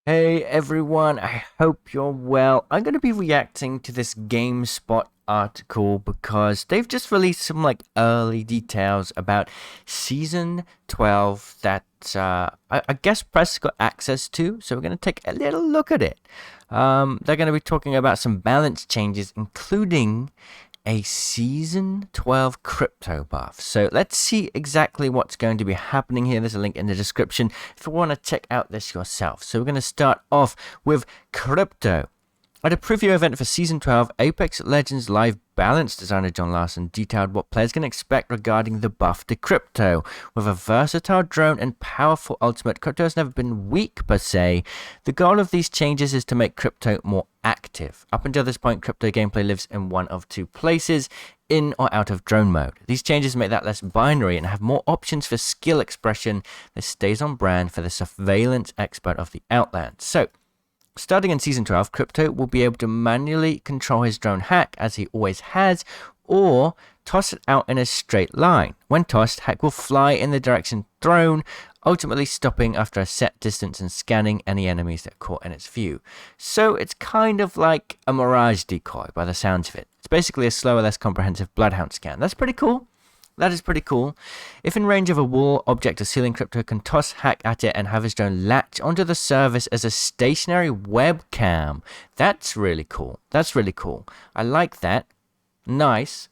Hey everyone, I hope you're well. I'm going to be reacting to this GameSpot article because they've just released some early details about season 12 that I guess press got access to. So we're going to take a little look at it. They're going to be talking about some balance changes, including a season 12 crypto buff. So let's see exactly what's going to be happening here. There's a link in the description if you want to check out this yourself. So we're going to start off with crypto. At a preview event for Season 12, Apex Legends Live balance designer John Larson detailed what players can expect regarding the buff to crypto. With a versatile drone and powerful ultimate, crypto has never been weak per se. The goal of these changes is to make crypto more active. Up until this point, crypto gameplay lives in one of two places, in or out of drone mode. These changes make that less binary and have more options for skill expression that stays on brand for the surveillance expert of the Outlands. So, starting in Season 12, Crypto will be able to manually control his drone hack, as he always has, or toss it out in a straight line. When tossed, hack will fly in the direction thrown, ultimately stopping after a set distance and scanning any enemies that are caught in its view. So it's kind of like a mirage decoy by the sounds of it. It's basically a slower, less comprehensive bloodhound scan. That's pretty cool. That is pretty cool. If in range of a wall, object, or ceiling, Crypto can toss hack at it and have his drone latch onto the surface as a stationary webcam. That's really cool. That's really cool. I like that. Nice.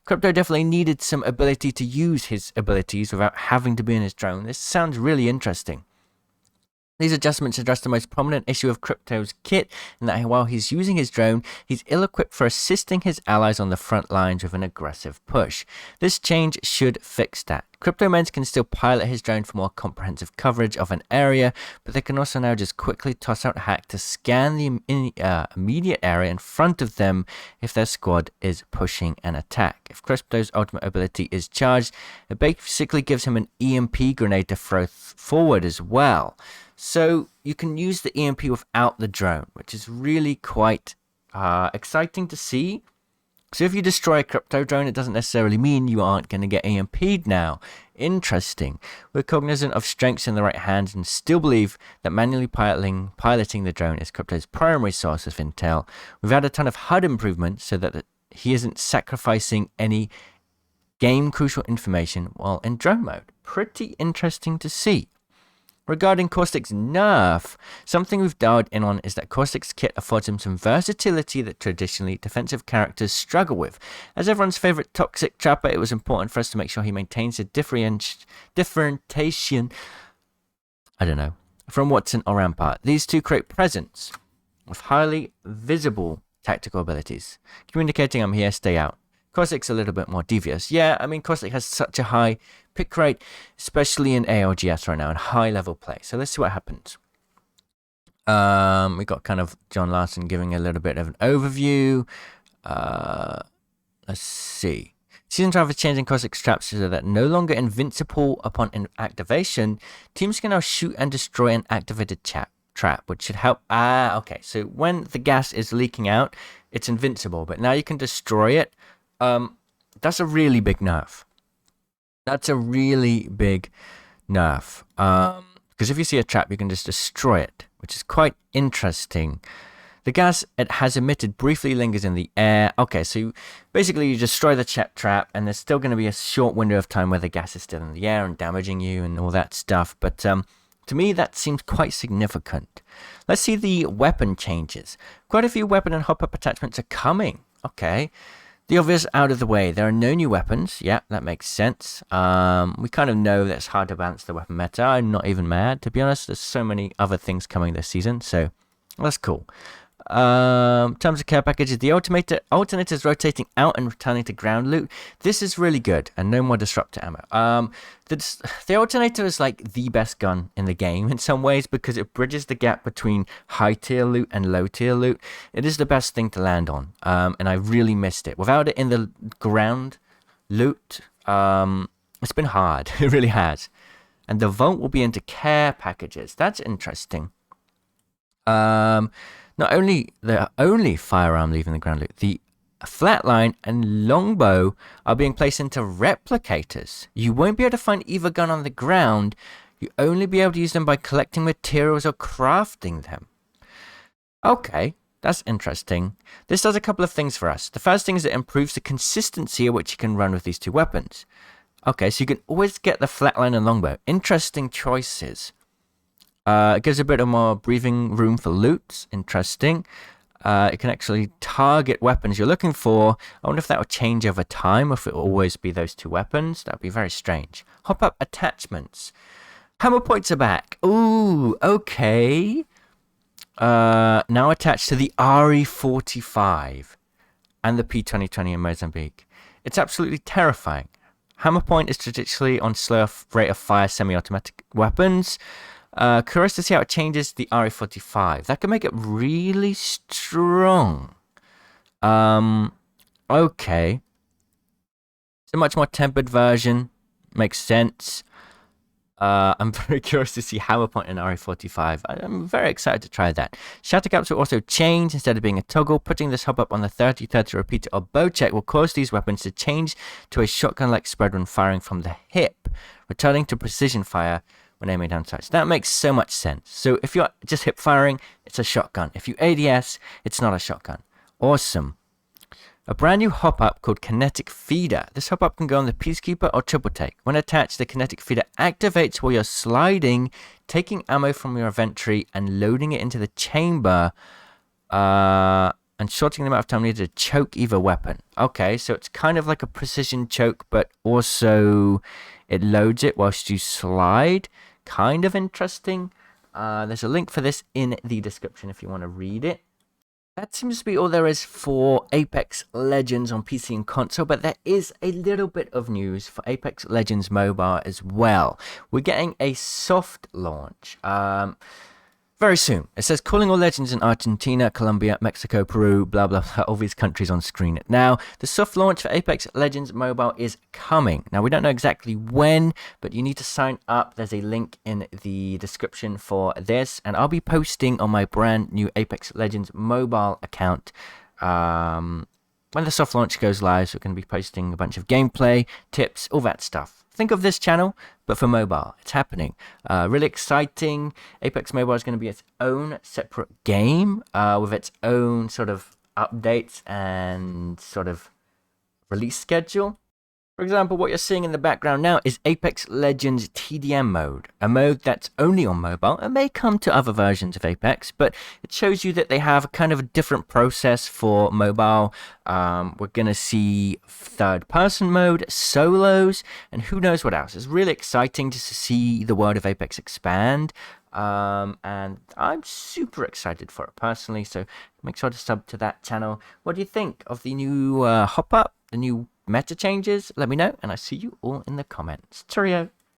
Crypto definitely needed some ability to use his abilities without having to be in his drone. This sounds really interesting. These adjustments address the most prominent issue of Crypto's kit, in that while he's using his drone, he's ill-equipped for assisting his allies on the front lines with an aggressive push. This change should fix that. Cryptomens can still pilot his drone for more comprehensive coverage of an area, but they can also now just quickly toss out hack to scan the immediate area in front of them if their squad is pushing an attack. If Crypto's ultimate ability is charged, it basically gives him an EMP grenade to throw forward as well. So you can use the EMP without the drone, which is really quite exciting to see. So if you destroy a crypto drone, it doesn't necessarily mean you aren't going to get EMP'd now. Interesting. We're cognizant of strengths in the right hands and still believe that manually piloting the drone is crypto's primary source of intel. We've had a ton of HUD improvements so that he isn't sacrificing any game crucial information while in drone mode. Pretty interesting to see. Regarding Caustics Nerf, something we've dialed in on is that Caustics kit affords him some versatility that traditionally defensive characters struggle with. As everyone's favorite toxic trapper, it was important for us to make sure he maintains a differentiation, from Watson or Rampart. These two create presence with highly visible tactical abilities, communicating I'm here, stay out. Caustic's a little bit more devious. Yeah, I mean, Caustic has such a high pick rate, especially in ALGS right now, in high level play. So let's see what happens. We got kind of John Larson giving a little bit of an overview. Let's see. Season 12 is changing Caustic's traps so that no longer invincible upon activation, teams can now shoot and destroy an activated trap, which should help. Okay. So when the gas is leaking out, it's invincible, but now you can destroy it. That's a really big nerf. That's a really big nerf. Because if you see a trap, you can just destroy it, which is quite interesting. The gas it has emitted briefly lingers in the air. Okay, so basically you destroy the trap, and there's still going to be a short window of time where the gas is still in the air and damaging you and all that stuff. But to me, that seems quite significant. Let's see the weapon changes. Quite a few weapon and Hopup attachments are coming. Okay. The obvious out of the way. There are no new weapons. Yeah, that makes sense. We kind of know that it's hard to balance the weapon meta. I'm not even mad, to be honest. There's so many other things coming this season, so that's cool. Terms of care packages, the alternator is rotating out and returning to ground loot. This is really good, and no more disruptor ammo. The alternator is like the best gun in the game in some ways because it bridges the gap between high tier loot and low tier loot. It is the best thing to land on, and I really missed it. Without it in the ground loot, it's been hard. It really has. And the vault will be into care packages. That's interesting. Not only the only firearm leaving the ground loot, the flatline and longbow are being placed into replicators. You won't be able to find either gun on the ground. You only be able to use them by collecting materials or crafting them. Okay, that's interesting. This does a couple of things for us. The first thing is it improves the consistency at which you can run with these two weapons. Okay, so you can always get the flatline and longbow. Interesting choices. It gives a bit of more breathing room for loot. Interesting. It can actually target weapons you're looking for. I wonder if that will change over time, or if it will always be those two weapons. That would be very strange. Hopup attachments. Hammer points are back. Ooh, okay. Now attached to the RE45 and the P2020 in Mozambique. It's absolutely terrifying. Hammer point is traditionally on slower rate of fire semi-automatic weapons. Curious to see how it changes the RE45. That could make it really strong. Okay. It's a much more tempered version. Makes sense. I'm very curious to see hammer point in RE45. I'm very excited to try that. Shatter caps will also change instead of being a toggle. Putting this Hopup on the 30-30 repeater or bow check will cause these weapons to change to a shotgun-like spread when firing from the hip, returning to precision fire when aiming down sights. That makes so much sense. So if you're just hip firing, it's a shotgun. If you ADS, it's not a shotgun. Awesome. A brand new Hopup called Kinetic Feeder. This Hopup can go on the Peacekeeper or Triple Take. When attached, the Kinetic Feeder activates while you're sliding, taking ammo from your inventory and loading it into the chamber, and shortening the amount of time needed to choke either weapon. Okay, so it's kind of like a precision choke, but also it loads it whilst you slide. Kind of interesting. There's a link for this in the description if you want to read it. That seems to be all there is for Apex Legends on PC and console, but there is a little bit of news for Apex Legends Mobile as well. We're getting a soft launch very soon. It says calling all legends in Argentina, Colombia, Mexico, Peru, blah, blah, blah, all these countries on screen now. The soft launch for Apex Legends Mobile is coming. Now, we don't know exactly when, but you need to sign up. There's a link in the description for this, and I'll be posting on my brand new Apex Legends Mobile account when the soft launch goes live. So we're going to be posting a bunch of gameplay, tips, all that stuff. Think of this channel, but for mobile. It's happening. Really exciting. Apex Mobile is going to be its own separate game with its own sort of updates and sort of release schedule. For example, what you're seeing in the background now is Apex Legends TDM mode, a mode that's only on mobile and may come to other versions of Apex, but it shows you that they have kind of a different process for mobile. We're going to see third-person mode, solos, and who knows what else. It's really exciting just to see the world of Apex expand, and I'm super excited for it personally, so make sure to sub to that channel. What do you think of the new Hopup, the new meta changes? Let me know, and I see you all in the comments. Cheerio.